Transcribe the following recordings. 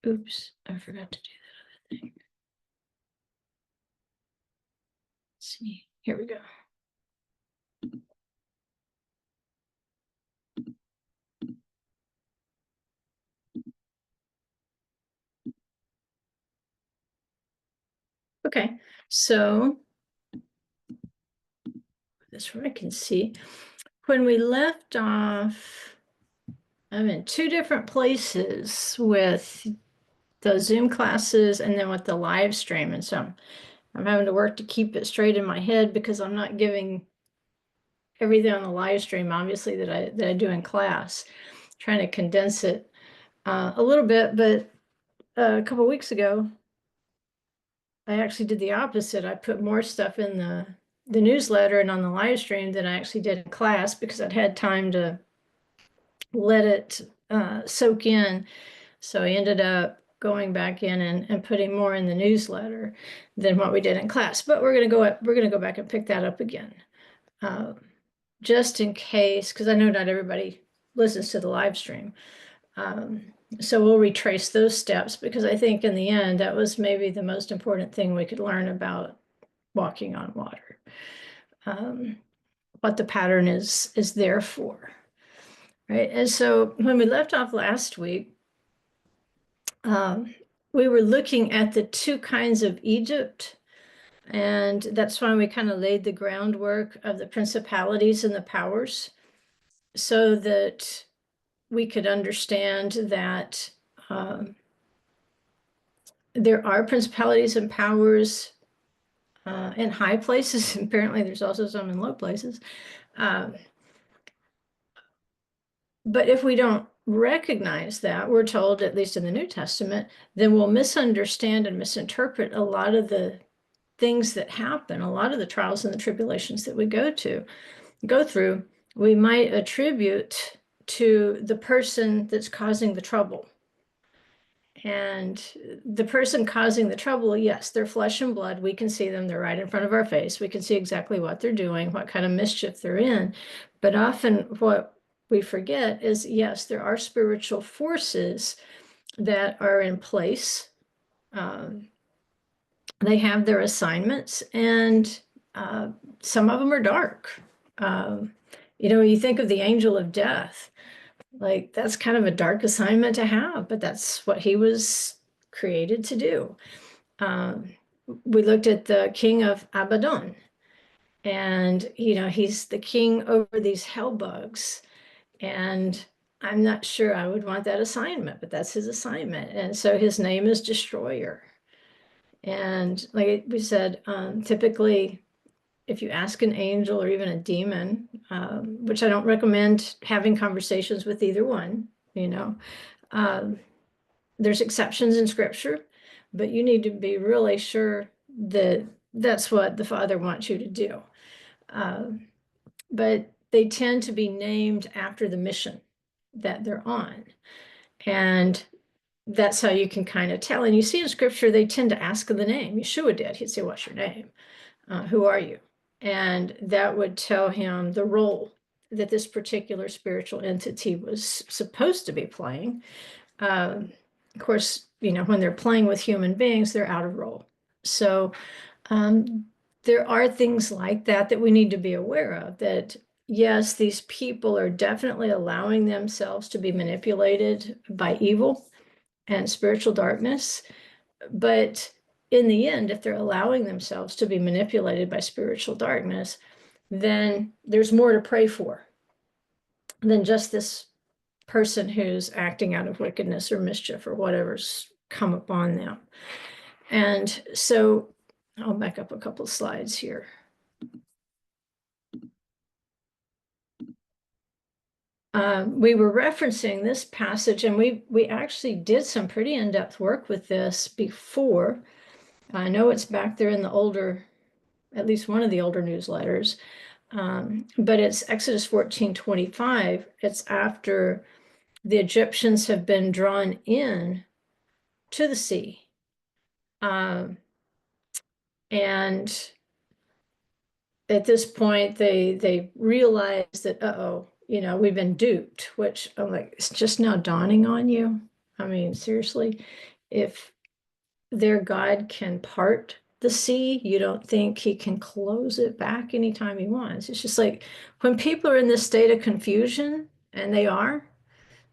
Oops, I forgot to do that other thing. Let's see, here we go. Okay, so this one I can see. When we left off, I'm in two different places with the Zoom classes and then with the live stream. And so I'm having to work to keep it straight in my head because I'm not giving everything on the live stream, obviously, that I do in class, trying to condense it a little bit. But a couple of weeks ago, I actually did the opposite. I put more stuff in the newsletter and on the live stream than I actually did in class because I'd had time to let it soak in. So I ended up going back in and putting more in the newsletter than what we did in class. But we're gonna go back and pick that up again. Just in case, because I know not everybody listens to the live stream. So we'll retrace those steps because I think in the end, that was maybe the most important thing we could learn about walking on water. What the pattern is there for, right? And so when we left off last week, we were looking at the two kinds of Egypt, and that's why we kind of laid the groundwork of the principalities and the powers so that we could understand that there are principalities and powers in high places. Apparently, there's also some in low places. But if we don't recognize that, we're told, at least in the New Testament, then we'll misunderstand and misinterpret a lot of the things that happen, a lot of the trials and the tribulations that we go through, we might attribute to the person that's causing the trouble. And the person causing the trouble, yes, they're flesh and blood. We can see them. They're right in front of our face. We can see exactly what they're doing, what kind of mischief they're in. But often what we forget is, yes, there are spiritual forces that are in place. They have their assignments, and some of them are dark. You think of the angel of death. Like, that's kind of a dark assignment to have, but that's what he was created to do. We looked at the king of Abaddon, and he's the king over these hell bugs. And I'm not sure I would want that assignment, but that's his assignment. And so his name is Destroyer. And like we said, typically, if you ask an angel or even a demon, which I don't recommend having conversations with either one, there's exceptions in scripture, but you need to be really sure that that's what the Father wants you to do. But they tend to be named after the mission that they're on. And that's how you can kind of tell. And you see in scripture, they tend to ask the name. Yeshua did. He'd say, "What's your name? Who are you?" And that would tell him the role that this particular spiritual entity was supposed to be playing. Of course, when they're playing with human beings, they're out of role. So there are things like that we need to be aware of, that yes, these people are definitely allowing themselves to be manipulated by evil and spiritual darkness. But in the end, if they're allowing themselves to be manipulated by spiritual darkness, then there's more to pray for than just this person who's acting out of wickedness or mischief or whatever's come upon them. And so I'll back up a couple of slides here. We were referencing this passage, and we actually did some pretty in-depth work with this before. I know it's back there in the older, at least one of the older newsletters, but it's Exodus 14:25. It's after the Egyptians have been drawn in to the sea. And at this point, they realize that, we've been duped, which I'm like, it's just now dawning on you. I mean, seriously, If their God can part the sea, you don't think he can close it back anytime he wants. It's just like when people are in this state of confusion, and they are,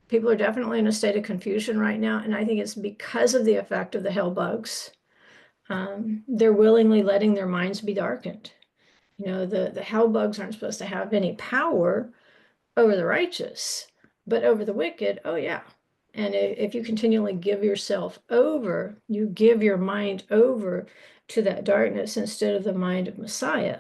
people are definitely in a state of confusion right now. And I think it's because of the effect of the hell bugs. They're willingly letting their minds be darkened. You know, the hell bugs aren't supposed to have any power over the righteous, but over the wicked, oh yeah. And if you continually give yourself over, you give your mind over to that darkness instead of the mind of Messiah,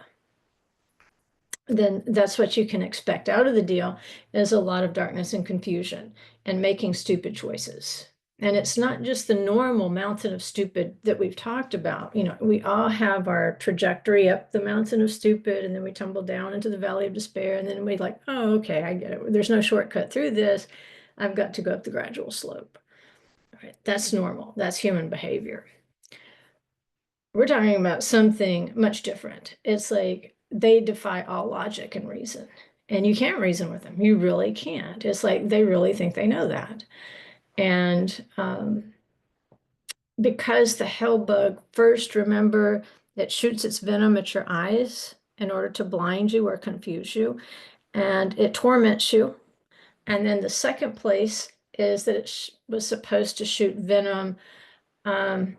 then that's what you can expect out of the deal, is a lot of darkness and confusion and making stupid choices. And it's not just the normal mountain of stupid that we've talked about. You know, we all have our trajectory up the mountain of stupid, and then we tumble down into the valley of despair, and then we like, oh, okay, I get it. There's no shortcut through this. I've got to go up the gradual slope. All right, that's normal. That's human behavior. We're talking about something much different. It's like they defy all logic and reason, and you can't reason with them. You really can't. It's like they really think they know that. And because the hell bug, first, remember, it shoots its venom at your eyes in order to blind you or confuse you, and it torments you. And then the second place is that it was supposed to shoot venom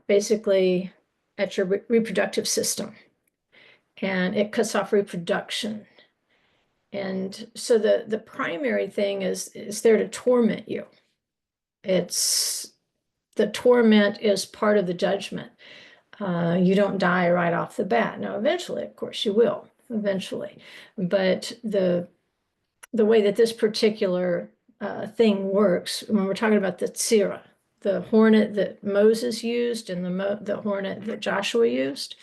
basically at your reproductive system, and it cuts off reproduction. And so the primary thing is there to torment you. It's the torment is part of the judgment. You don't die right off the bat. Now, eventually, of course, you will, eventually. But the way that this particular thing works, when we're talking about the tzira, the hornet that Moses used and the hornet that Joshua used,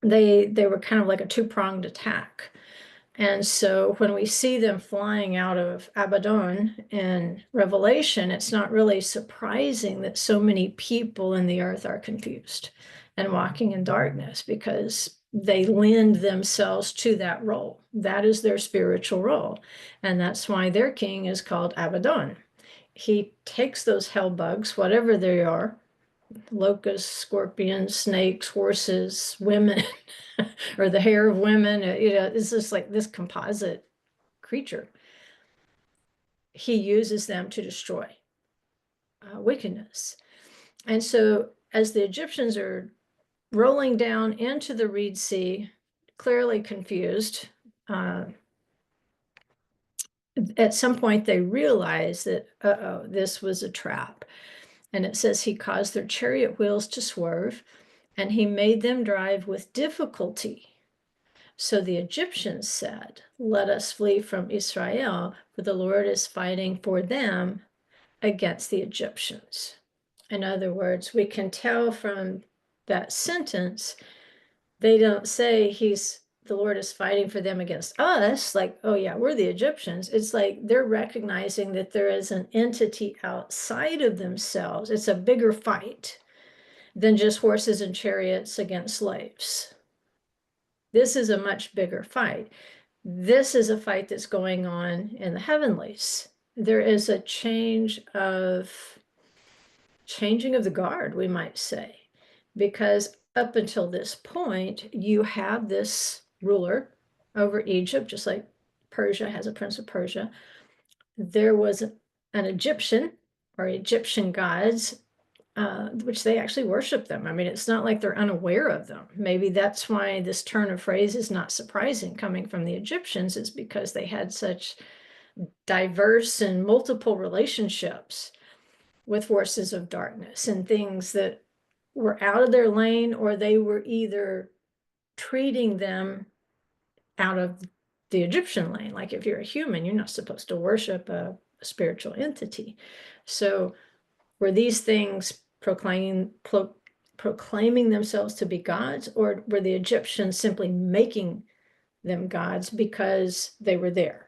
they were kind of like a two-pronged attack. And so when we see them flying out of Abaddon in Revelation, it's not really surprising that so many people in the earth are confused and walking in darkness, because they lend themselves to that role. That is their spiritual role. And that's why their king is called Abaddon. He takes those hell bugs, whatever they are, locusts, scorpions, snakes, horses, women, or the hair of women. You know, it's just like this composite creature. He uses them to destroy wickedness. And so as the Egyptians are rolling down into the Reed Sea, clearly confused, at some point they realize that, uh-oh, this was a trap. And it says he caused their chariot wheels to swerve, and he made them drive with difficulty. So the Egyptians said, let us flee from Israel, for the Lord is fighting for them against the Egyptians. In other words, we can tell from that sentence, they don't say the Lord is fighting for them against us, like, oh yeah, we're the Egyptians. It's like they're recognizing that there is an entity outside of themselves. It's a bigger fight than just horses and chariots against slaves. This is a much bigger fight. This is a fight that's going on in the heavenlies. There is a changing of the guard, we might say, because up until this point, you have this ruler over Egypt, just like Persia has a prince of Persia. There was an Egyptian or Egyptian gods, which they actually worship them. I mean, it's not like they're unaware of them. Maybe that's why this turn of phrase is not surprising coming from the Egyptians, is because they had such diverse and multiple relationships with forces of darkness and things that were out of their lane, or they were either treating them out of the Egyptian lane. Like if you're a human, you're not supposed to worship a spiritual entity. So were these things proclaiming themselves to be gods, or were the Egyptians simply making them gods because they were there?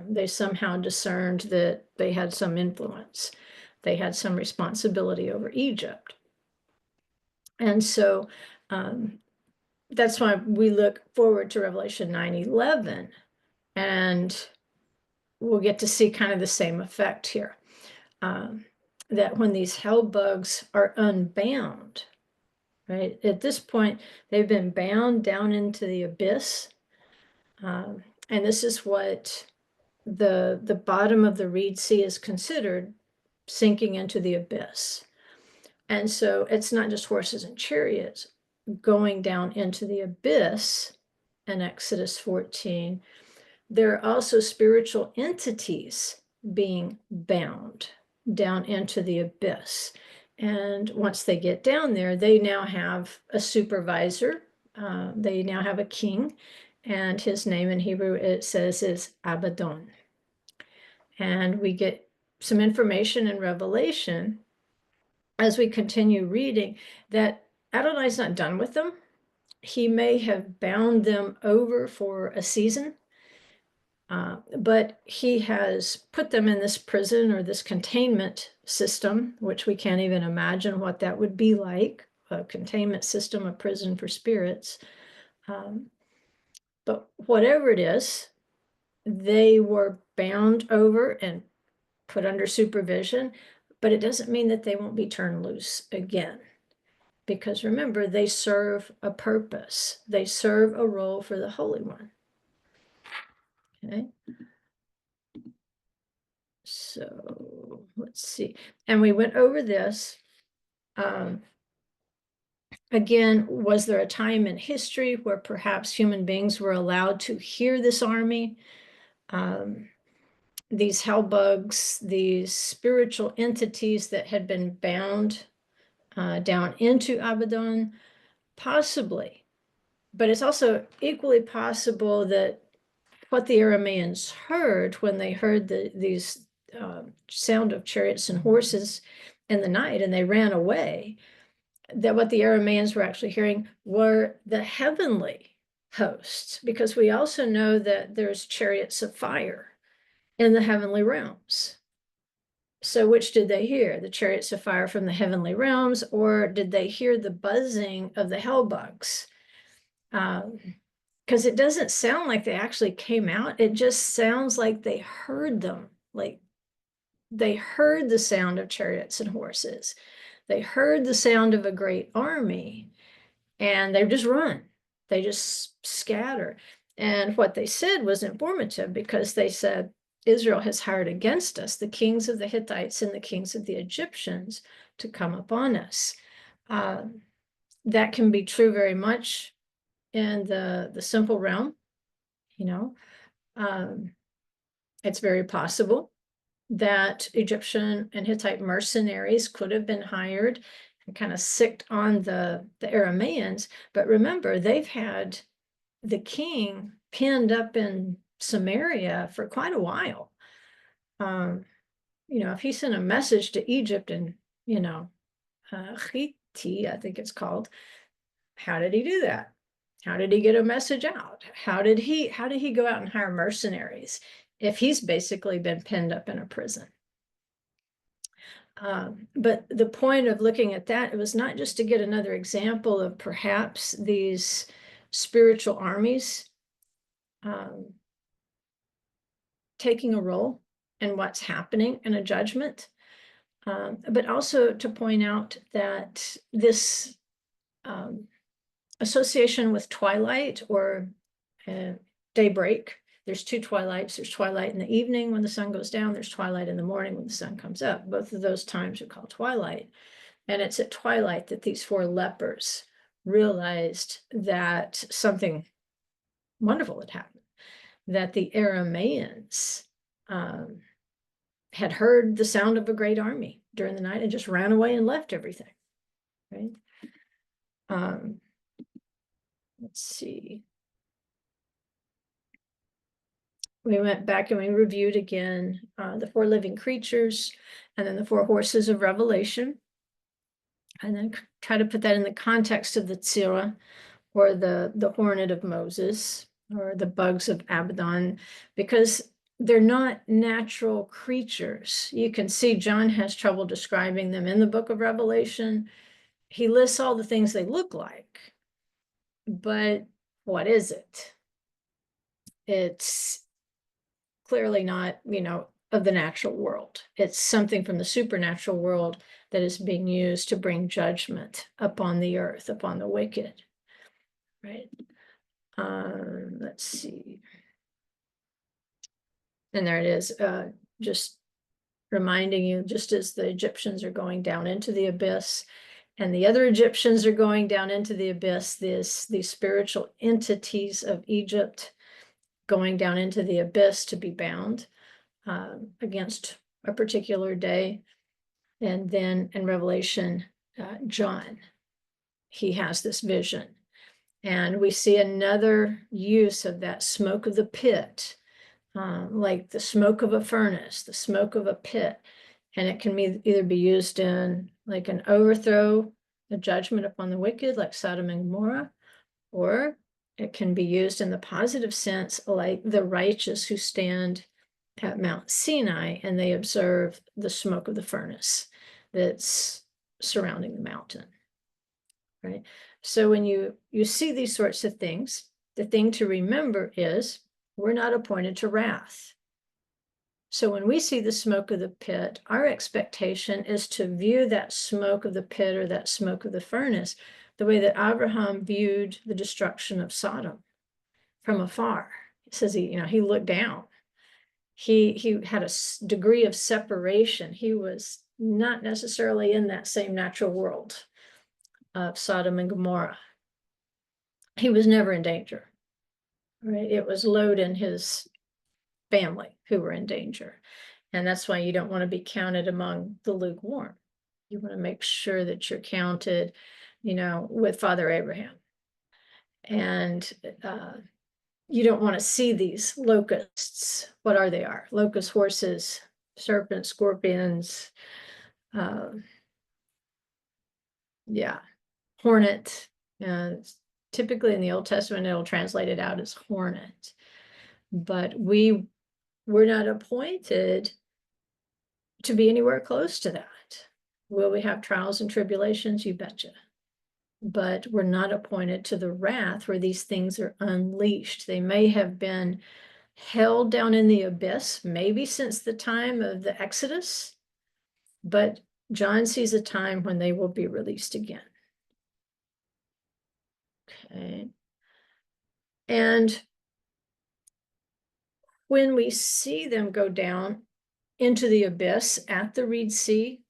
They somehow discerned that they had some influence. They had some responsibility over Egypt. And so that's why we look forward to Revelation 9:11, and we'll get to see kind of the same effect here. that when these hell bugs are unbound, right? At this point, they've been bound down into the abyss. And this is what the bottom of the Reed Sea is considered, sinking into the abyss. And so it's not just horses and chariots going down into the abyss in Exodus 14. There are also spiritual entities being bound down into the abyss. And once they get down there, they now have a supervisor. They now have a king, and his name in Hebrew, it says, is Abaddon. And we get some information in Revelation as we continue reading that Adonai's not done with them. He may have bound them over for a season, but he has put them in this prison or this containment system, which we can't even imagine what that would be like, a containment system, a prison for spirits. But whatever it is, they were bound over and put under supervision, but it doesn't mean that they won't be turned loose again. Because remember, they serve a purpose. They serve a role for the Holy One. Okay. So let's see. And we went over this. Again, was there a time in history where perhaps human beings were allowed to hear this army? These hell bugs, these spiritual entities that had been bound down into Abaddon, possibly. But it's also equally possible that what the Arameans heard when they heard these sound of chariots and horses in the night and they ran away, that what the Arameans were actually hearing were the heavenly hosts, because we also know that there's chariots of fire in the heavenly realms. So which did they hear? The chariots of fire from the heavenly realms, or did they hear the buzzing of the hell bugs? Because it doesn't sound like they actually came out. It just sounds like they heard them. Like they heard the sound of chariots and horses. They heard the sound of a great army, and they just run. They just scatter. And what they said was informative, because they said, Israel has hired against us the kings of the Hittites and the kings of the Egyptians to come upon us. That can be true very much in the simple realm. You know, it's very possible that Egyptian and Hittite mercenaries could have been hired and kind of sicked on the Arameans. But remember, they've had the king pinned up in Samaria for quite a while. You know, if he sent a message to Egypt and, you know, Hiti, I think it's called, how did he do that? How did he get a message out? How did he go out and hire mercenaries if he's basically been pinned up in a prison? But the point of looking at that, it was not just to get another example of perhaps these spiritual armies taking a role in what's happening in a judgment, but also to point out that this association with twilight or daybreak. There's two twilights. There's twilight in the evening when the sun goes down. There's twilight in the morning when the sun comes up. Both of those times are called twilight. And it's at twilight that these four lepers realized that something wonderful had happened, that the Arameans had heard the sound of a great army during the night and just ran away and left everything, right? Let's see. We went back and we reviewed again the four living creatures and then the four horses of Revelation. And then try to put that in the context of the Tzira, or the hornet of Moses, or the bugs of Abaddon, because they're not natural creatures. You can see John has trouble describing them in the book of Revelation. He lists all the things they look like, but what is it? It's clearly not, you know, of the natural world. It's something from the supernatural world that is being used to bring judgment upon the earth, upon the wicked, right? Let's see. And there it is, just reminding you, just as the Egyptians are going down into the abyss, and the other Egyptians are going down into the abyss, these spiritual entities of Egypt going down into the abyss to be bound against a particular day. And then in Revelation, John, he has this vision. And we see another use of that smoke of the pit, like the smoke of a furnace, the smoke of a pit. And it can either be used in like an overthrow, a judgment upon the wicked, like Sodom and Gomorrah, or it can be used in the positive sense, like the righteous who stand at Mount Sinai and they observe the smoke of the furnace that's surrounding the mountain, right? So when you see these sorts of things, the thing to remember is we're not appointed to wrath. So when we see the smoke of the pit, our expectation is to view that smoke of the pit or that smoke of the furnace the way that Abraham viewed the destruction of Sodom from afar. It says he looked down. He had a degree of separation. He was not necessarily in that same natural world of Sodom and Gomorrah. He was never in danger, right? It was Lot and his family who were in danger. And that's why you don't want to be counted among the lukewarm. You want to make sure that you're counted, with Father Abraham. And you don't want to see these locusts. What are they? Locust horses, serpents, scorpions, hornet. Typically in the Old Testament, it'll translate it out as hornet. But we're not appointed to be anywhere close to that. Will we have trials and tribulations? You betcha. But we're not appointed to the wrath where these things are unleashed. They may have been held down in the abyss, maybe since the time of the Exodus, but John sees a time when they will be released again. Okay. And when we see them go down into the abyss at the Reed Sea,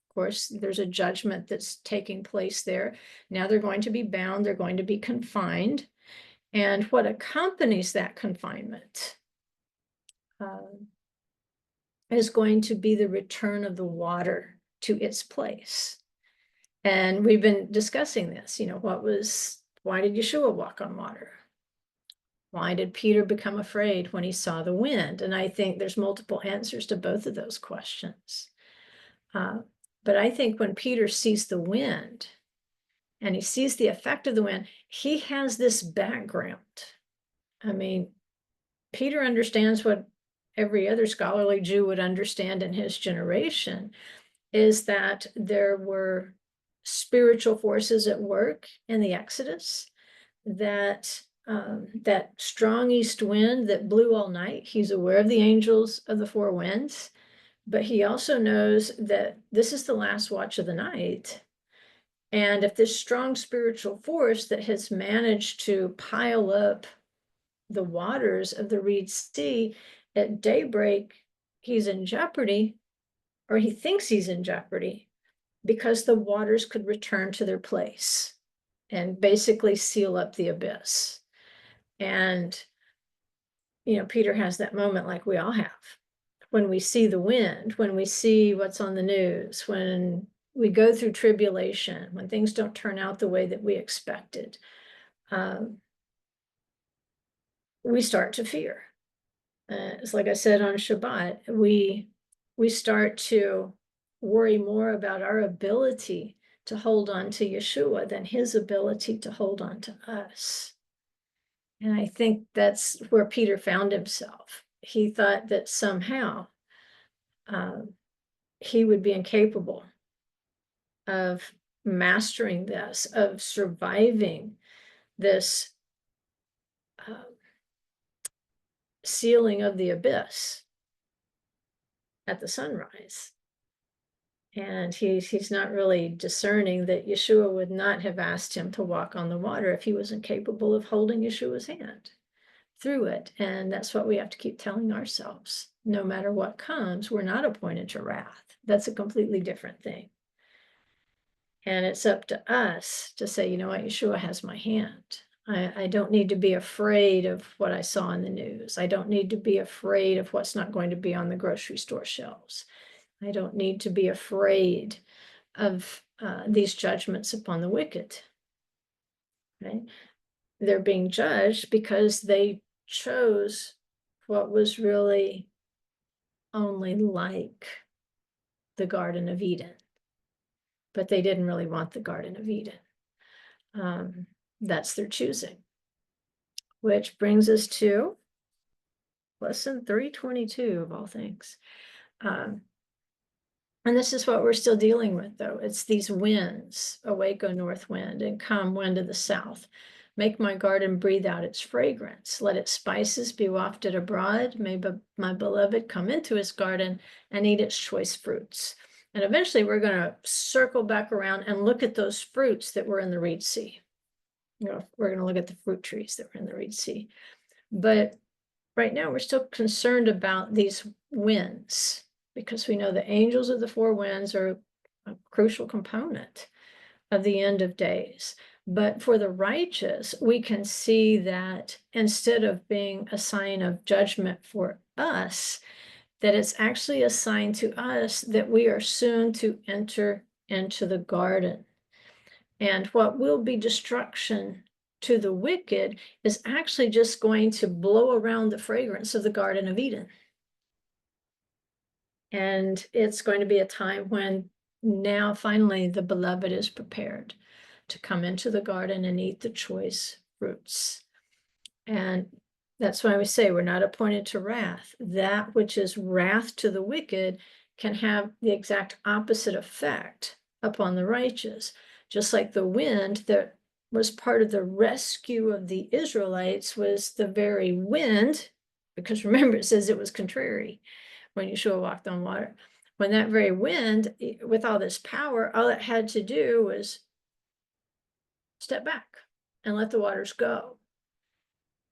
of course, there's a judgment that's taking place there. Now they're going to be bound, they're going to be confined. And what accompanies that confinement is going to be the return of the water to its place. And we've been discussing this, why did Yeshua walk on water? Why did Peter become afraid when he saw the wind? And I think there's multiple answers to both of those questions. But I think when Peter sees the wind and he sees the effect of the wind, he has this background. I mean, Peter understands what every other scholarly Jew would understand in his generation, is that there were spiritual forces at work in the Exodus, that strong east wind that blew all night. He's aware of the angels of the four winds, but he also knows that this is the last watch of the night. And if this strong spiritual force that has managed to pile up the waters of the Reed Sea at daybreak, he's in jeopardy, or he thinks he's in jeopardy, because the waters could return to their place and basically seal up the abyss. And, Peter has that moment like we all have. When we see the wind, when we see what's on the news, when we go through tribulation, when things don't turn out the way that we expected, we start to fear. It's like I said on Shabbat, we start to worry more about our ability to hold on to Yeshua than his ability to hold on to us. And I think that's where Peter found himself. He thought that somehow he would be incapable of mastering this, of surviving this sealing of the abyss. at the sunrise. And he's not really discerning that Yeshua would not have asked him to walk on the water if he wasn't capable of holding Yeshua's hand through it. And that's what we have to keep telling ourselves. No matter what comes, we're not appointed to wrath. That's a completely different thing. And it's up to us to say, you know what, Yeshua has my hand. I don't need to be afraid of what I saw in the news. I don't need to be afraid of what's not going to be on the grocery store shelves. I don't need to be afraid of these judgments upon the wicked. Right? They're being judged because they chose what was really only like the Garden of Eden, but they didn't really want the Garden of Eden. That's their choosing, which brings us to lesson 322 of all things. And this is what we're still dealing with, though. It's these winds, awake, O north wind, and come, wind of the south. Make my garden breathe out its fragrance. Let its spices be wafted abroad. May my beloved come into his garden and eat its choice fruits. And eventually we're going to circle back around and look at those fruits that were in the Reed Sea. You know, we're going to look at the fruit trees that were in the Reed Sea. But right now we're still concerned about these winds, because we know the angels of the four winds are a crucial component of the end of days. But for the righteous, we can see that instead of being a sign of judgment for us, that it's actually a sign to us that we are soon to enter into the garden. And what will be destruction to the wicked is actually just going to blow around the fragrance of the Garden of Eden. And it's going to be a time when now finally the beloved is prepared to come into the garden and eat the choice fruits. And that's why we say we're not appointed to wrath. That which is wrath to the wicked can have the exact opposite effect upon the righteous. Just like the wind that was part of the rescue of the Israelites was the very wind, because remember, it says it was contrary when Yeshua walked on water. When that very wind, with all this power, all it had to do was step back and let the waters go.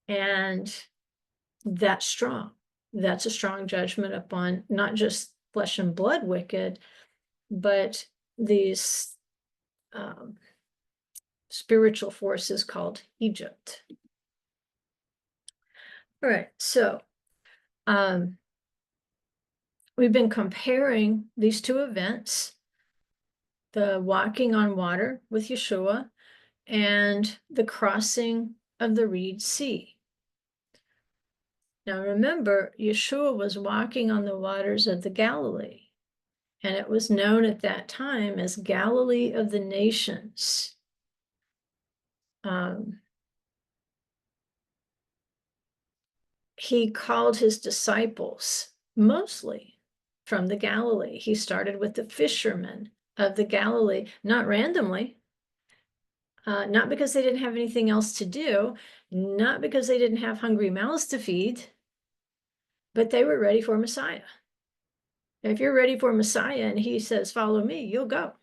And that's strong. That's a strong judgment upon not just flesh and blood wicked, but these spiritual forces called Egypt. All right, so we've been comparing these two events, the walking on water with Yeshua and the crossing of the Reed Sea. Now remember, Yeshua was walking on the waters of the Galilee, and it was known at that time as Galilee of the Nations. He called his disciples mostly from the Galilee. He started with the fishermen of the Galilee, not randomly, not because they didn't have anything else to do, not because they didn't have hungry mouths to feed, but they were ready for Messiah. If you're ready for Messiah and he says, follow me, you'll go.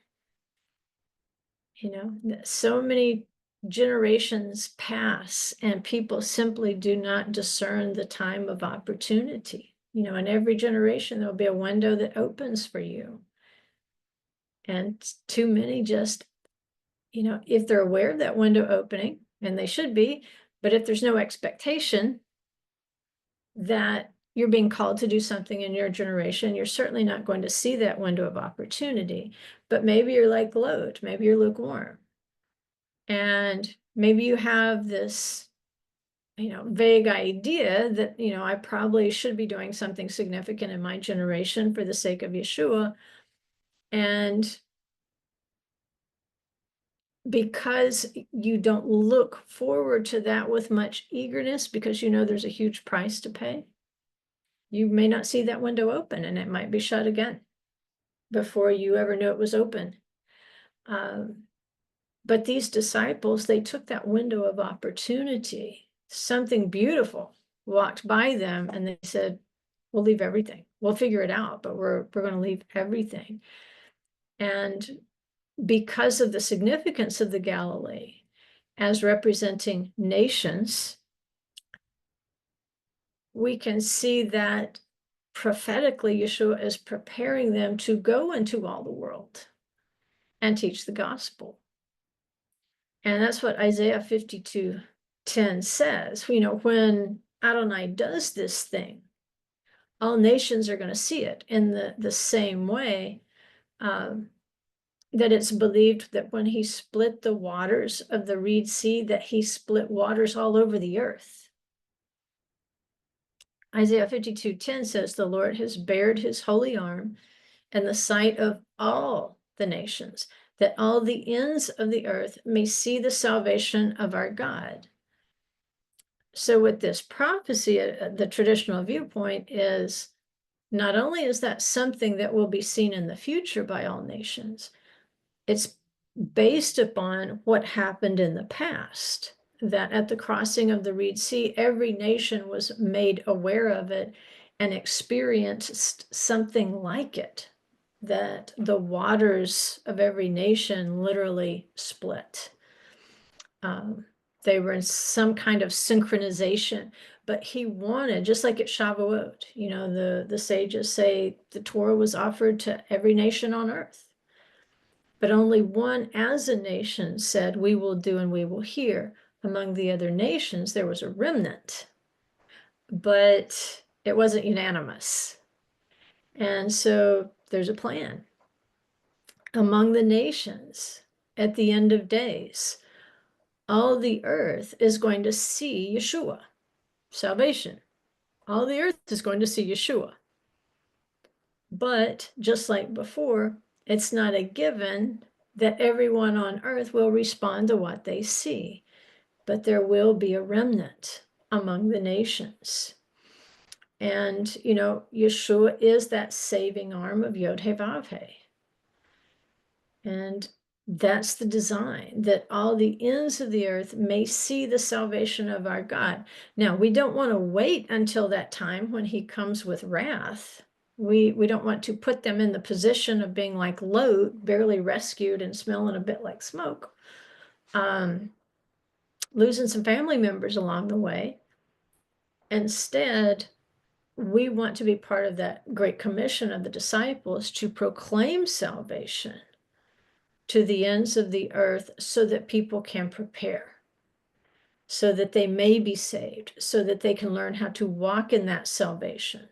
You know, so many generations pass and people simply do not discern the time of opportunity. You know, in every generation, there'll be a window that opens for you. And too many just, you know, if they're aware of that window opening, and they should be, but if there's no expectation that you're being called to do something in your generation, you're certainly not going to see that window of opportunity. But maybe you're like Lot, maybe you're lukewarm. And maybe you have this, you know, vague idea that, you know, I probably should be doing something significant in my generation for the sake of Yeshua. And because you don't look forward to that with much eagerness, because you know there's a huge price to pay, you may not see that window open, and it might be shut again before you ever knew it was open. But these disciples, they took that window of opportunity. Something beautiful walked by them and they said, We'll leave everything. We'll figure it out, but we're going to leave everything. And because of the significance of the Galilee as representing nations, we can see that prophetically Yeshua is preparing them to go into all the world and teach the gospel. And that's what Isaiah 52:10 says. You know, when Adonai does this thing, all nations are going to see it in the same way that it's believed that when he split the waters of the Reed Sea, that he split waters all over the earth. Isaiah 52:10 says, the Lord has bared his holy arm in the sight of all the nations, that all the ends of the earth may see the salvation of our God. So with this prophecy, the traditional viewpoint is not only is that something that will be seen in the future by all nations, it's based upon what happened in the past, that at the crossing of the Reed Sea, every nation was made aware of it and experienced something like it, that the waters of every nation literally split. They were in some kind of synchronization, but he wanted, just like at Shavuot, you know, the sages say the Torah was offered to every nation on earth. But only one as a nation said, we will do and we will hear. Among the other nations, there was a remnant, but it wasn't unanimous. And so there's a plan. Among the nations, at the end of days, all the earth is going to see Yeshua, salvation. All the earth is going to see Yeshua. But just like before, it's not a given that everyone on earth will respond to what they see, but there will be a remnant among the nations. And, you know, Yeshua is that saving arm of Yod He Vav He. And that's the design, that all the ends of the earth may see the salvation of our God. Now, we don't want to wait until that time when he comes with wrath. We don't want to put them in the position of being like Lot, barely rescued and smelling a bit like smoke, losing some family members along the way. Instead, we want to be part of that great commission of the disciples to proclaim salvation to the ends of the earth so that people can prepare, so that they may be saved, so that they can learn how to walk in that salvation.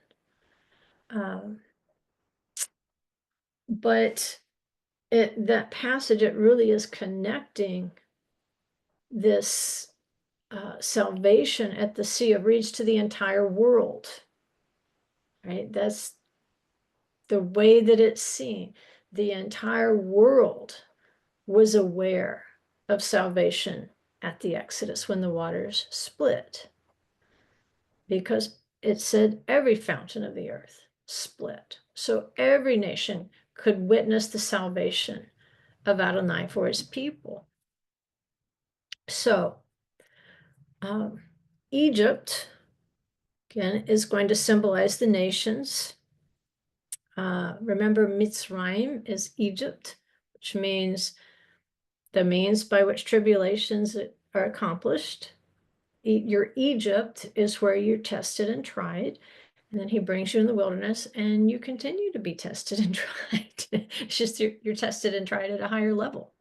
But that passage, it really is connecting this salvation at the Sea of Reeds to the entire world, right? That's the way that it's seen. The entire world was aware of salvation at the Exodus when the waters split, because it said every fountain of the earth split. So every nation could witness the salvation of Adonai for his people. So Egypt, again, is going to symbolize the nations. Remember, Mitzrayim is Egypt, which means the means by which tribulations are accomplished. Your Egypt is where you're tested and tried. And then he brings you in the wilderness and you continue to be tested and tried. It's just you're tested and tried at a higher level,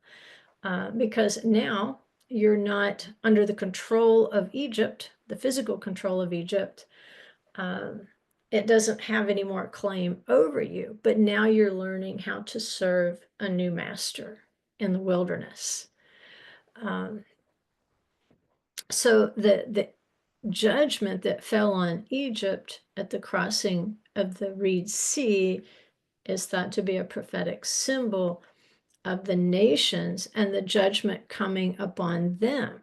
because now you're not under the control of Egypt, the physical control of Egypt. It doesn't have any more claim over you, but now you're learning how to serve a new master in the wilderness. So the judgment that fell on Egypt at the crossing of the Reed Sea is thought to be a prophetic symbol of the nations and the judgment coming upon them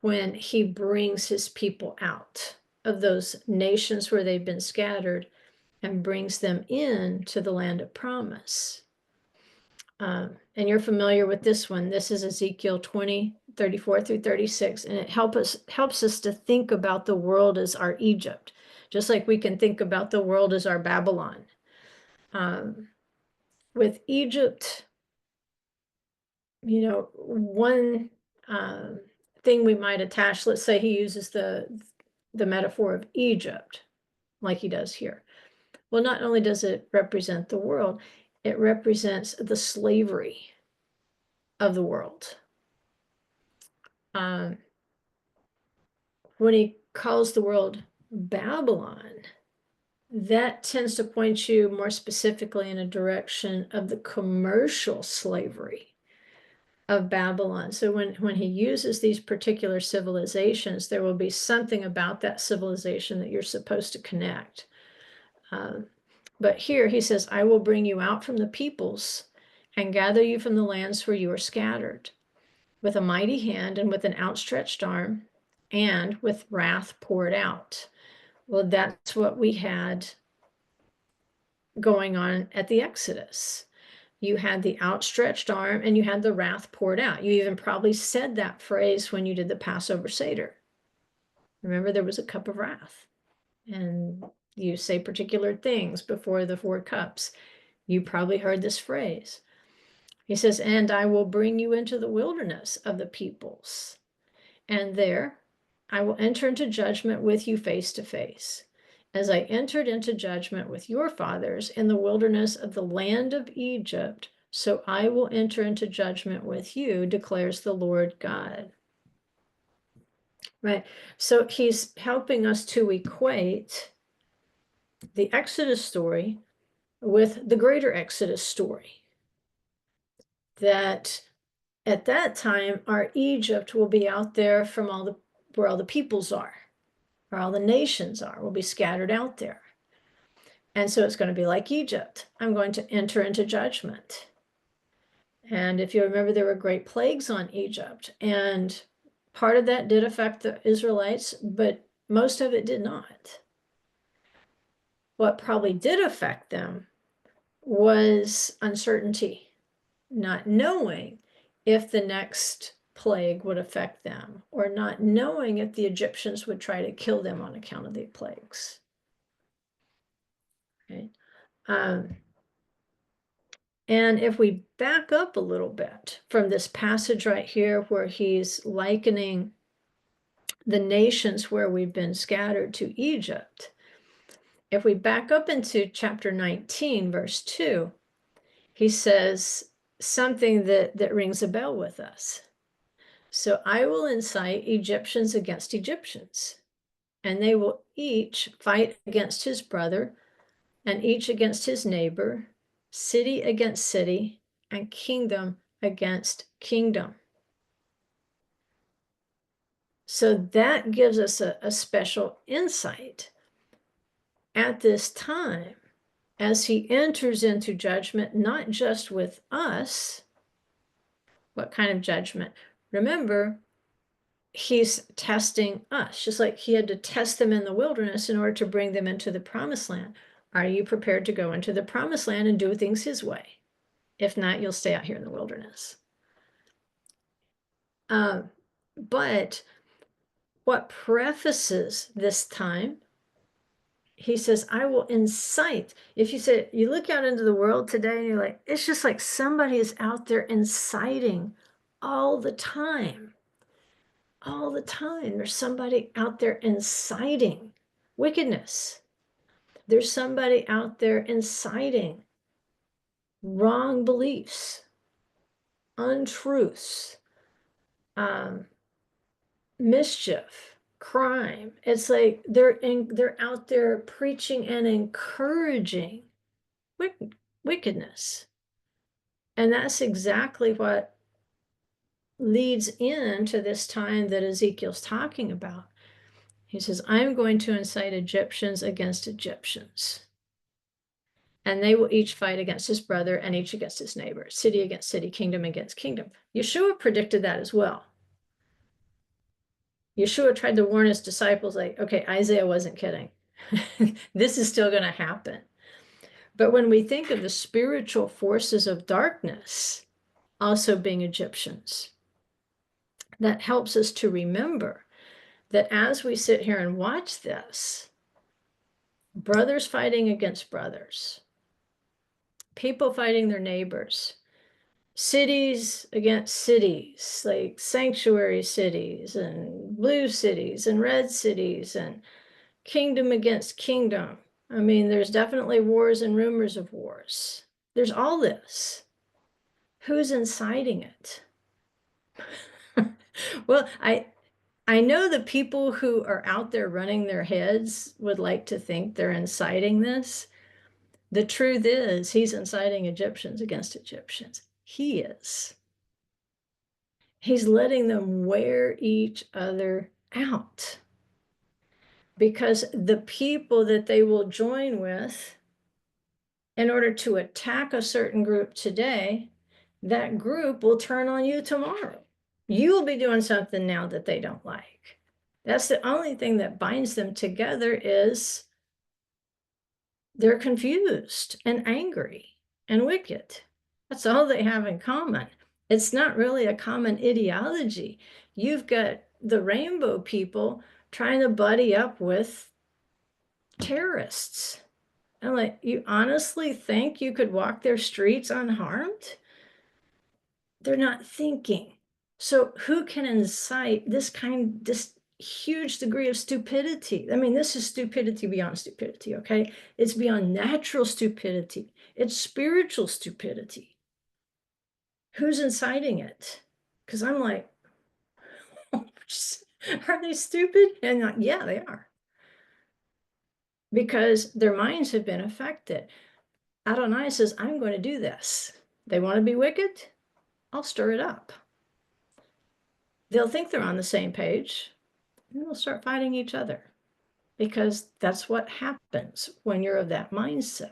when he brings his people out of those nations where they've been scattered and brings them into the land of promise. And you're familiar with this one. This is Ezekiel 20, 34 through 36, and it helps us to think about the world as our Egypt, just like we can think about the world as our Babylon. With Egypt, one thing we might attach, let's say he uses the metaphor of Egypt, like he does here. Well, not only does it represent the world, it represents the slavery of the world. When he calls the world Babylon, that tends to point you more specifically in a direction of the commercial slavery of Babylon. So when he uses these particular civilizations, there will be something about that civilization that you're supposed to connect. But here he says, I will bring you out from the peoples and gather you from the lands where you are scattered, with a mighty hand and with an outstretched arm and with wrath poured out. Well, that's what we had going on at the Exodus. You had the outstretched arm and you had the wrath poured out. You even probably said that phrase when you did the Passover Seder. Remember, there was a cup of wrath, and you say particular things before the 4 cups. You probably heard this phrase. He says, and I will bring you into the wilderness of the peoples, and there I will enter into judgment with you face to face, as I entered into judgment with your fathers in the wilderness of the land of Egypt, so I will enter into judgment with you, declares the Lord God. Right? So he's helping us to equate the Exodus story with the greater Exodus story. That at that time, our Egypt will be out there from where all the peoples are, where all the nations are, will be scattered out there. And so it's going to be like Egypt. I'm going to enter into judgment. And if you remember, there were great plagues on Egypt. And part of that did affect the Israelites, but most of it did not. What probably did affect them was uncertainty, not knowing if the next plague would affect them, or not knowing if the Egyptians would try to kill them on account of the plagues. Okay. And if we back up a little bit from this passage right here, where he's likening the nations where we've been scattered to Egypt, if we back up into chapter 19, verse 2, he says something that rings a bell with us. So I will incite Egyptians against Egyptians, and they will each fight against his brother, and each against his neighbor, city against city, and kingdom against kingdom. So that gives us a special insight at this time as he enters into judgment, not just with us. What kind of judgment? Remember, he's testing us, just like he had to test them in the wilderness in order to bring them into the promised land. Are you prepared to go into the promised land and do things his way? If not, you'll stay out here in the wilderness. But what prefaces this time, he says, I will incite. If you look out into the world today and you're like, it's just like somebody is out there inciting all the time. All the time. There's somebody out there inciting wickedness. There's somebody out there inciting wrong beliefs, untruths, mischief, crime. It's like they're out there preaching and encouraging wickedness. And that's exactly what leads into this time that Ezekiel's talking about. He says, I'm going to incite Egyptians against Egyptians. And they will each fight against his brother and each against his neighbor, city against city, kingdom against kingdom. Yeshua predicted that as well. Yeshua tried to warn his disciples, like, okay, Isaiah wasn't kidding. This is still going to happen. But when we think of the spiritual forces of darkness also being Egyptians, that helps us to remember that as we sit here and watch this, brothers fighting against brothers, people fighting their neighbors, cities against cities, like sanctuary cities and blue cities and red cities, and kingdom against kingdom. I mean, there's definitely wars and rumors of wars. There's all this. Who's inciting it? Well, I know the people who are out there running their heads would like to think they're inciting this. The truth is, he's inciting Egyptians against Egyptians. He is. He's letting them wear each other out. Because the people that they will join with in order to attack a certain group today, that group will turn on you tomorrow. You'll be doing something now that they don't like. That's the only thing that binds them together, is they're confused and angry and wicked. That's all they have in common. It's not really a common ideology. You've got the rainbow people trying to buddy up with terrorists. And like, you honestly think you could walk their streets unharmed? They're not thinking. So who can incite this huge degree of stupidity? I mean, this is stupidity beyond stupidity, okay? It's beyond natural stupidity. It's spiritual stupidity. Who's inciting it? Because I'm like, are they stupid? And like, yeah, they are. Because their minds have been affected. Adonai says, I'm going to do this. They want to be wicked? I'll stir it up. They'll think they're on the same page, and they'll start fighting each other, because that's what happens when you're of that mindset.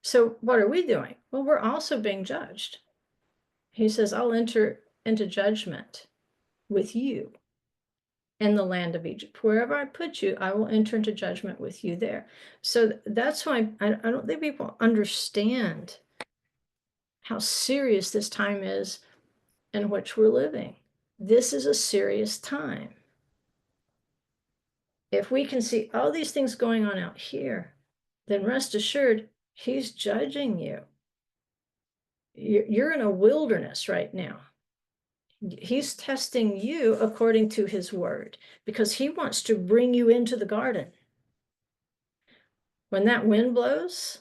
So what are we doing? Well, we're also being judged. He says, I'll enter into judgment with you in the land of Egypt. Wherever I put you, I will enter into judgment with you there. So that's why I don't think people understand how serious this time is in which we're living. This is a serious time. If we can see all these things going on out here, then rest assured, he's judging you. You're in a wilderness right now. He's testing you according to his word, because he wants to bring you into the garden. When that wind blows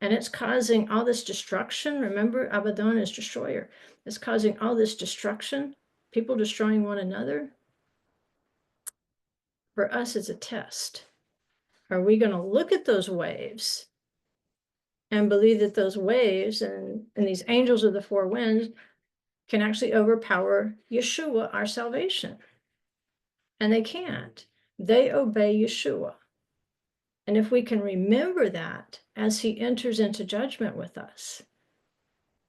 and it's causing all this destruction, remember, Abaddon is destroyer. It's causing all this destruction, people destroying one another. For us, it's a test. Are we going to look at those waves and believe that those waves and these angels of the four winds can actually overpower Yeshua, our salvation? And they can't. They obey Yeshua. And if we can remember that as he enters into judgment with us,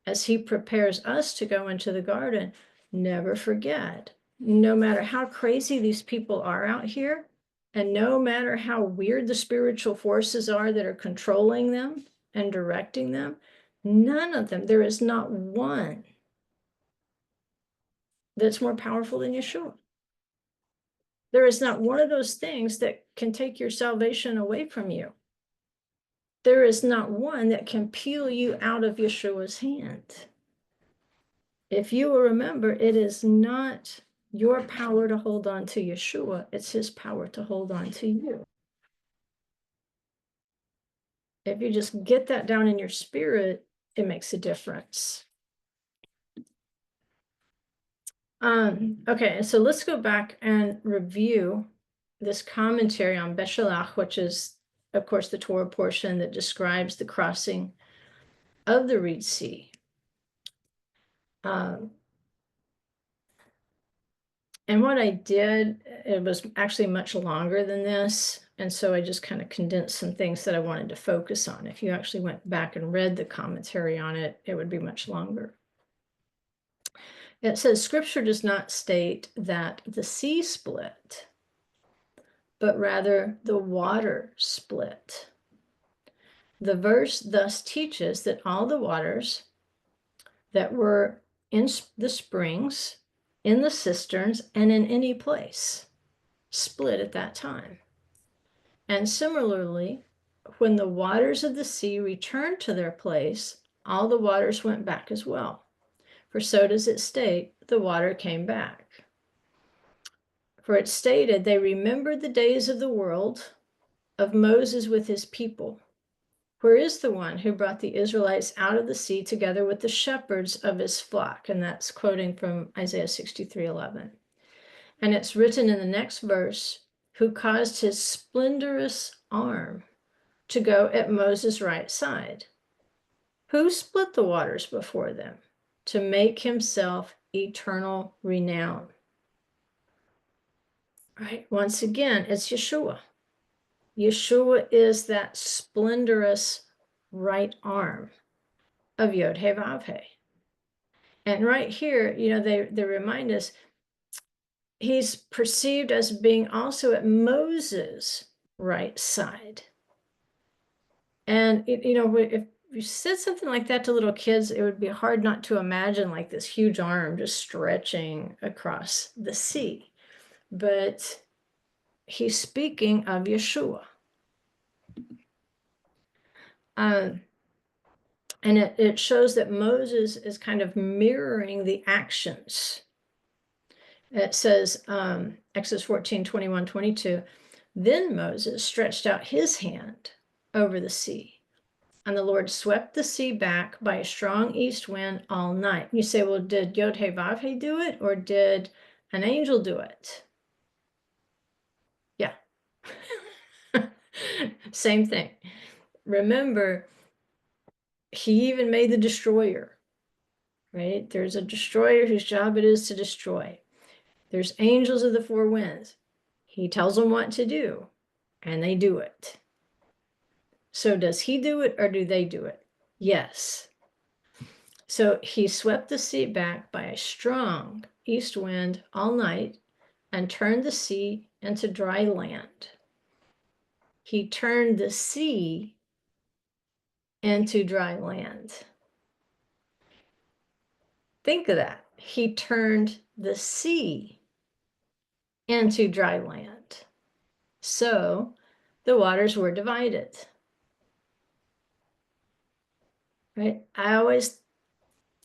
as he prepares us to go into the garden, never forget, no matter how crazy these people are out here, and no matter how weird the spiritual forces are that are controlling them and directing them, none of them, there is not one that's more powerful than Yeshua. There is not one of those things that can take your salvation away from you. There is not one that can peel you out of Yeshua's hand. If you will remember, it is not your power to hold on to Yeshua, it's his power to hold on to you. If you just get that down in your spirit, it makes a difference. Okay, so let's go back and review this commentary on Beshalach, which is, of course, the Torah portion that describes the crossing of the Red Sea. And what I did, it was actually much longer than this. And so I just kind of condensed some things that I wanted to focus on. If you actually went back and read the commentary on it, it would be much longer. It says, Scripture does not state that the sea split, but rather the water split. The verse thus teaches that all the waters that were in the springs, in the cisterns, and in any place, split at that time. And similarly, when the waters of the sea returned to their place, all the waters went back as well. For so does it state, the water came back. For it stated, they remembered the days of the world of Moses with his people. Where is the one who brought the Israelites out of the sea together with the shepherds of his flock? And that's quoting from Isaiah 63:11. And it's written in the next verse, who caused his splendorous arm to go at Moses' right side, who split the waters before them to make himself eternal renown. Right? Once again, it's Yeshua. Yeshua is that splendorous right arm of Yod He Vav He. And right here, they remind us he's perceived as being also at Moses' right side. And if you said something like that to little kids, it would be hard not to imagine like this huge arm just stretching across the sea. But he's speaking of Yeshua. And it shows that Moses is kind of mirroring the actions. It says, Exodus 14, 21, 22, then Moses stretched out his hand over the sea, and the Lord swept the sea back by a strong east wind all night. You say, well, did Yod He Vav He do it, or did an angel do it? Yeah. Same thing. Remember, he even made the destroyer, right? There's a destroyer whose job it is to destroy. There's angels of the four winds. He tells them what to do, and they do it. So does he do it, or do they do it? Yes. So he swept the sea back by a strong east wind all night and turned the sea into dry land. He turned the sea into dry land. Think of that. He turned the sea into dry land. So the waters were divided. Right? I always,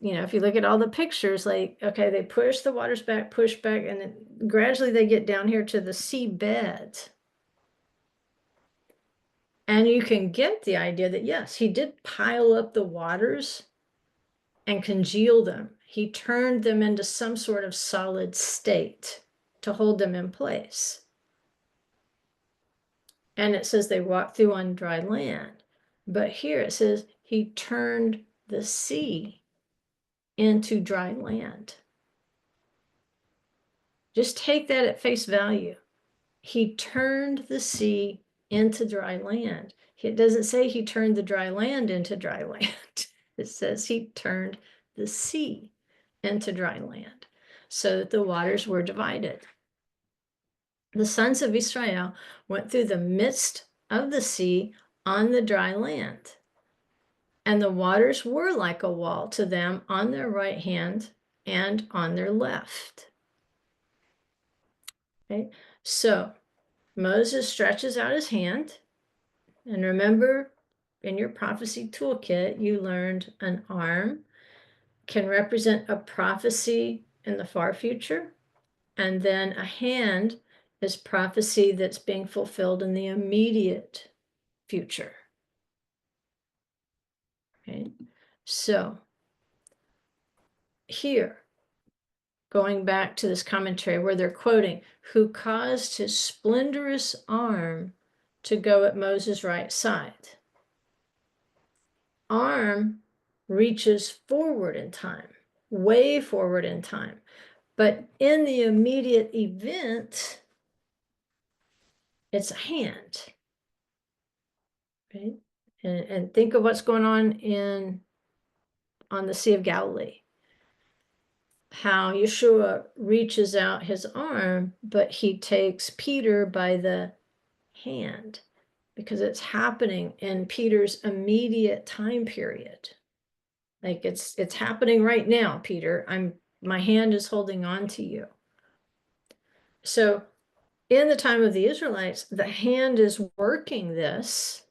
if you look at all the pictures, like, okay, they push the waters back, push back, and then gradually they get down here to the seabed. And you can get the idea that, yes, he did pile up the waters and congeal them. He turned them into some sort of solid state to hold them in place. And it says they walked through on dry land. But here it says he turned the sea into dry land. Just take that at face value. He turned the sea into dry land. It doesn't say he turned the dry land into dry land. It says he turned the sea into dry land so that the waters were divided. The sons of Israel went through the midst of the sea on the dry land, and the waters were like a wall to them on their right hand and on their left. Okay, so Moses stretches out his hand, and remember, in your prophecy toolkit, you learned an arm can represent a prophecy in the far future, and then a hand is prophecy that's being fulfilled in the immediate future. Okay, so here, going back to this commentary where they're quoting, who caused his splendorous arm to go at Moses' right side. Arm reaches forward in time, way forward in time. But in the immediate event, it's a hand. Right? And think of what's going on the Sea of Galilee. How Yeshua reaches out his arm, but he takes Peter by the hand because it's happening in Peter's immediate time period. Like it's happening right now, Peter. My hand is holding on to you. So in the time of the Israelites, the hand is working this,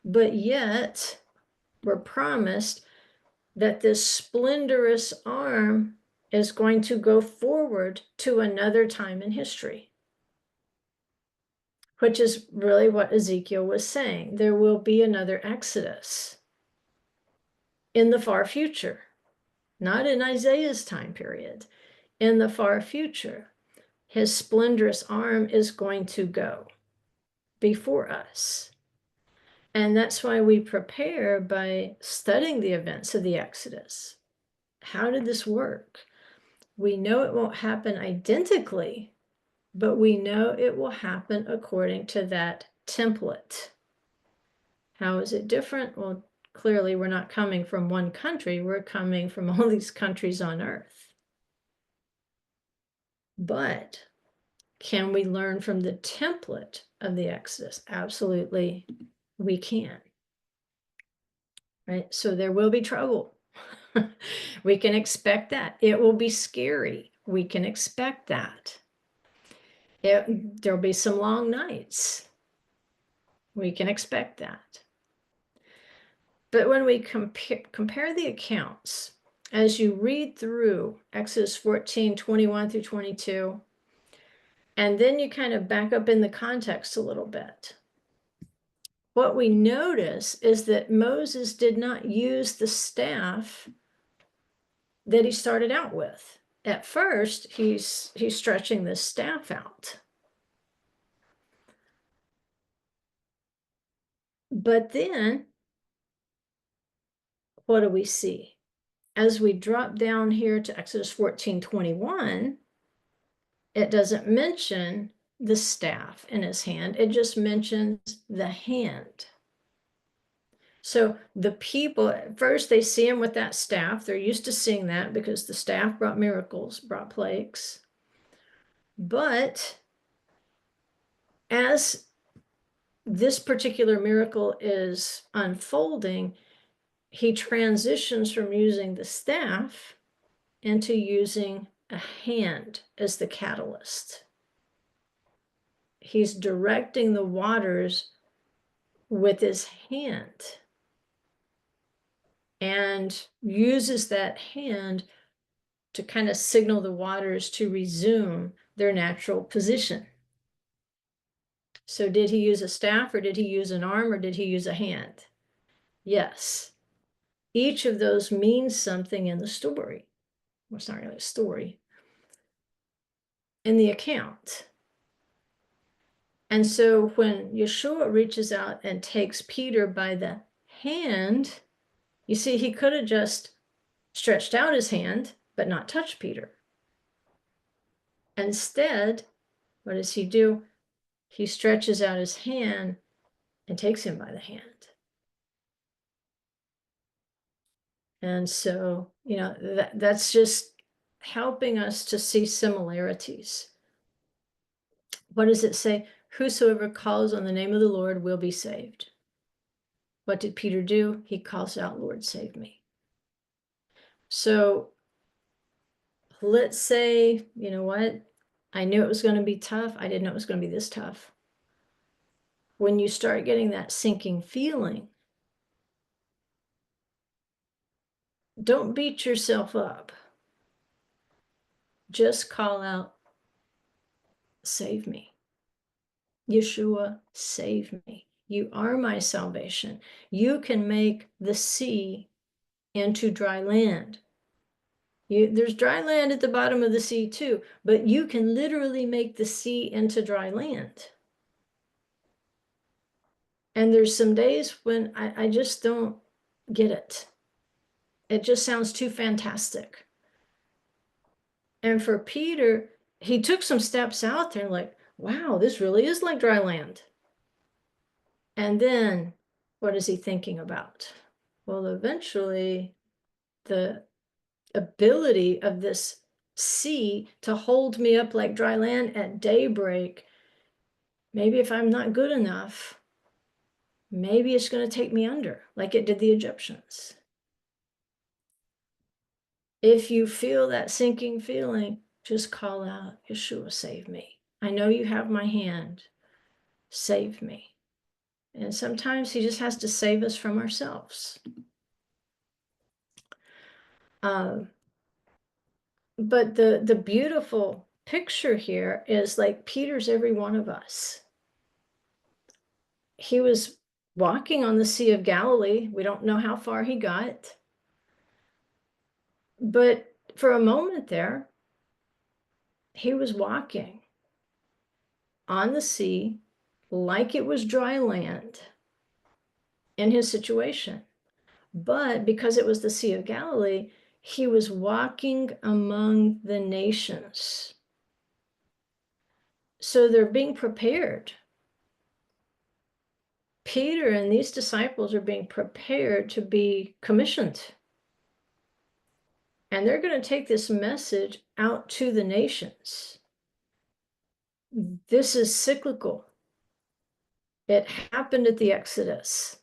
but yet we're promised that this splendorous arm is going to go forward to another time in history, which is really what Ezekiel was saying. There will be another Exodus in the far future, not in Isaiah's time period, in the far future. His splendorous arm is going to go before us. And that's why we prepare by studying the events of the Exodus. How did this work? We know it won't happen identically, but we know it will happen according to that template. How is it different? Well, clearly we're not coming from one country, we're coming from all these countries on earth. But can we learn from the template of the Exodus? Absolutely, we can. Right? So there will be trouble. We can expect that. It will be scary. We can expect that. There'll be some long nights. We can expect that. But when we compare the accounts, as you read through Exodus 14, 21 through 22, and then you kind of back up in the context a little bit, what we notice is that Moses did not use the staff that he started out with. At first, he's stretching this staff out. But then, what do we see? As we drop down here to Exodus 14:21, it doesn't mention the staff in his hand. It just mentions the hand. So the people, at first they see him with that staff. They're used to seeing that because the staff brought miracles, brought plagues. But as this particular miracle is unfolding, he transitions from using the staff into using a hand as the catalyst. He's directing the waters with his hand and uses that hand to kind of signal the waters to resume their natural position. So did he use a staff, or did he use an arm, or did he use a hand? Yes. Each of those means something in the story. Well, it's not really a story. In the account. And so when Yeshua reaches out and takes Peter by the hand, you see, he could have just stretched out his hand, but not touched Peter. Instead, what does he do? He stretches out his hand and takes him by the hand. And so, that's just helping us to see similarities. What does it say? Whosoever calls on the name of the Lord will be saved. What did Peter do? He calls out, Lord, save me. So let's say, you know what? I knew it was going to be tough. I didn't know it was going to be this tough. When you start getting that sinking feeling, don't beat yourself up. Just call out, save me. Yeshua, save me. You are my salvation. You can make the sea into dry land. There's dry land at the bottom of the sea too, but you can literally make the sea into dry land. And there's some days when I just don't get it. It just sounds too fantastic. And for Peter, he took some steps out there like, wow, this really is like dry land. And then what is he thinking about? Well, eventually the ability of this sea to hold me up like dry land at daybreak, maybe if I'm not good enough, maybe it's going to take me under like it did the Egyptians. If you feel that sinking feeling, just call out, Yeshua, save me. I know you have my hand. Save me. And sometimes he just has to save us from ourselves. But the beautiful picture here is like Peter's every one of us. He was walking on the Sea of Galilee. We don't know how far he got. But for a moment there, he was walking on the sea like it was dry land in his situation. But because it was the Sea of Galilee, he was walking among the nations. So they're being prepared. Peter and these disciples are being prepared to be commissioned. And they're going to take this message out to the nations. This is cyclical. It happened at the Exodus.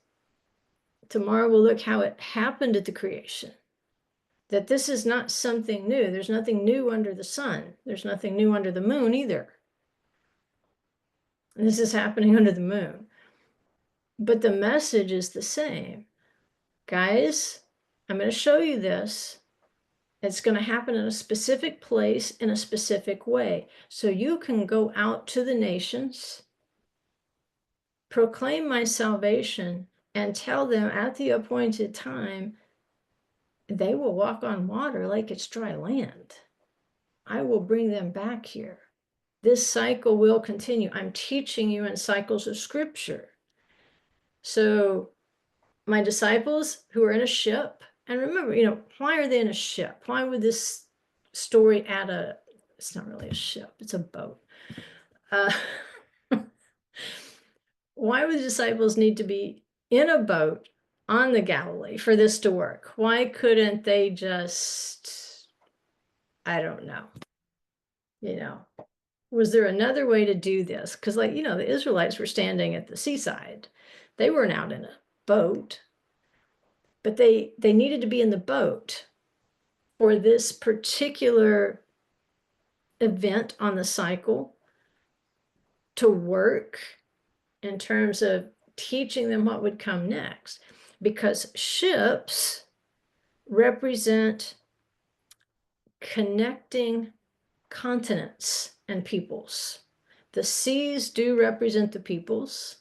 Tomorrow we'll look how it happened at the creation. That this is not something new. There's nothing new under the sun. There's nothing new under the moon either. And this is happening under the moon. But the message is the same. Guys, I'm going to show you this. It's going to happen in a specific place in a specific way. So you can go out to the nations, proclaim my salvation, and tell them at the appointed time, they will walk on water like it's dry land. I will bring them back here. This cycle will continue. I'm teaching you in cycles of scripture. So my disciples who are in a ship, and remember, why are they in a ship? Why would this story add it's not really a ship, it's a boat. Why would the disciples need to be in a boat on the Galilee for this to work? Why couldn't they just, I don't know, was there another way to do this? Because the Israelites were standing at the seaside. They weren't out in a boat, but they needed to be in the boat for this particular event on the cycle to work in terms of teaching them what would come next. Because ships represent connecting continents and peoples. The seas do represent the peoples,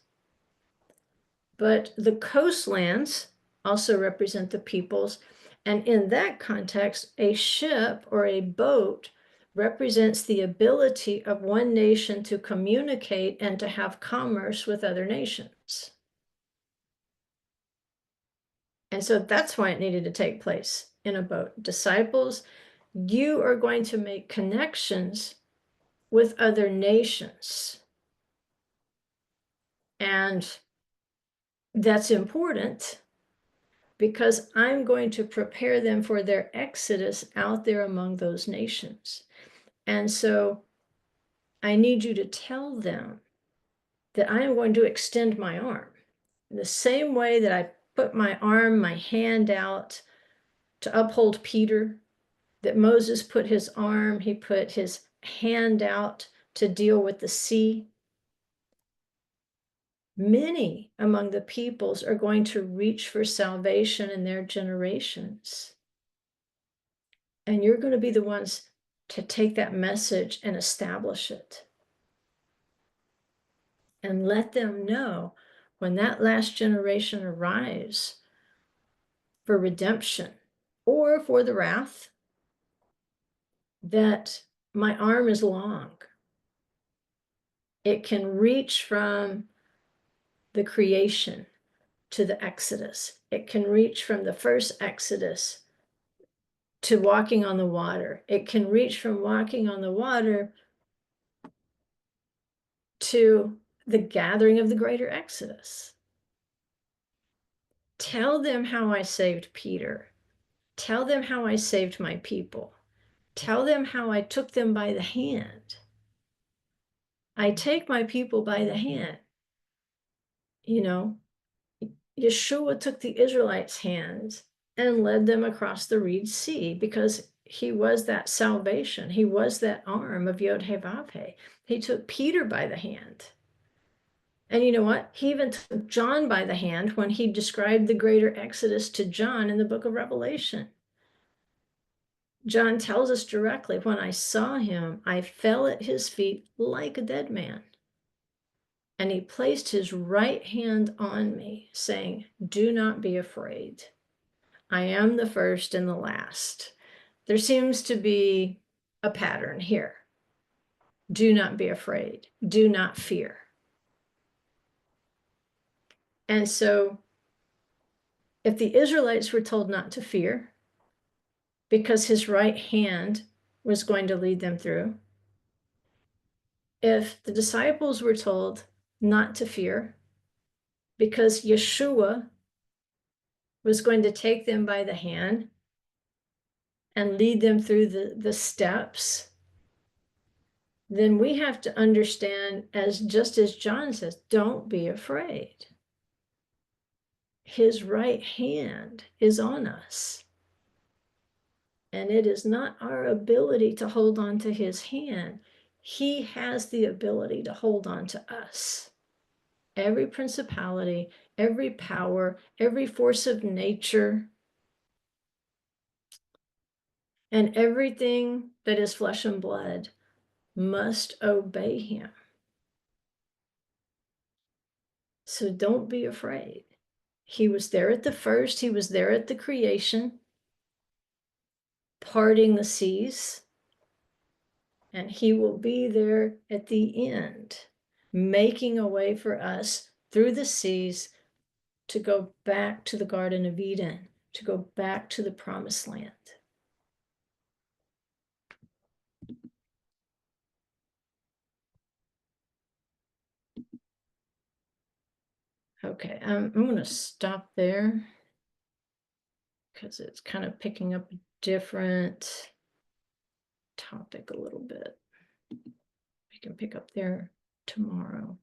but the coastlands also represent the peoples. And in that context, a ship or a boat represents the ability of one nation to communicate and to have commerce with other nations. And so that's why it needed to take place in a boat. Disciples, you are going to make connections with other nations. And that's important because I'm going to prepare them for their exodus out there among those nations. And so I need you to tell them that I am going to extend my arm. In the same way that I put my arm, my hand out to uphold Peter, that Moses put his arm, he put his hand out to deal with the sea. Many among the peoples are going to reach for salvation in their generations. And you're going to be the ones to take that message and establish it. And let them know when that last generation arrives for redemption or for the wrath, that my arm is long. It can reach from the creation to the Exodus. It can reach from the first Exodus to walking on the water. It can reach from walking on the water to the gathering of the greater Exodus. Tell them how I saved Peter. Tell them how I saved my people. Tell them how I took them by the hand. I take my people by the hand. Yeshua took the Israelites' hands and led them across the Reed Sea, because he was that salvation. He was that arm of Yod-Heh-Vav-Heh. He took Peter by the hand. And you know what? He even took John by the hand when he described the greater Exodus to John in the book of Revelation. John tells us directly, when I saw him, I fell at his feet like a dead man. And he placed his right hand on me, saying, do not be afraid. I am the first and the last. There seems to be a pattern here. Do not be afraid. Do not fear. And so if the Israelites were told not to fear because his right hand was going to lead them through, if the disciples were told not to fear because Yeshua was going to take them by the hand and lead them through the steps, then we have to understand, just as John says, don't be afraid. His right hand is on us. And it is not our ability to hold on to his hand. He has the ability to hold on to us. Every principality, every power, every force of nature, and everything that is flesh and blood must obey him. So don't be afraid. He was there at the first, he was there at the creation, parting the seas, and he will be there at the end, making a way for us through the seas to go back to the Garden of Eden, to go back to the Promised Land. Okay, I'm going to stop there because it's kind of picking up a different topic a little bit. We can pick up there tomorrow.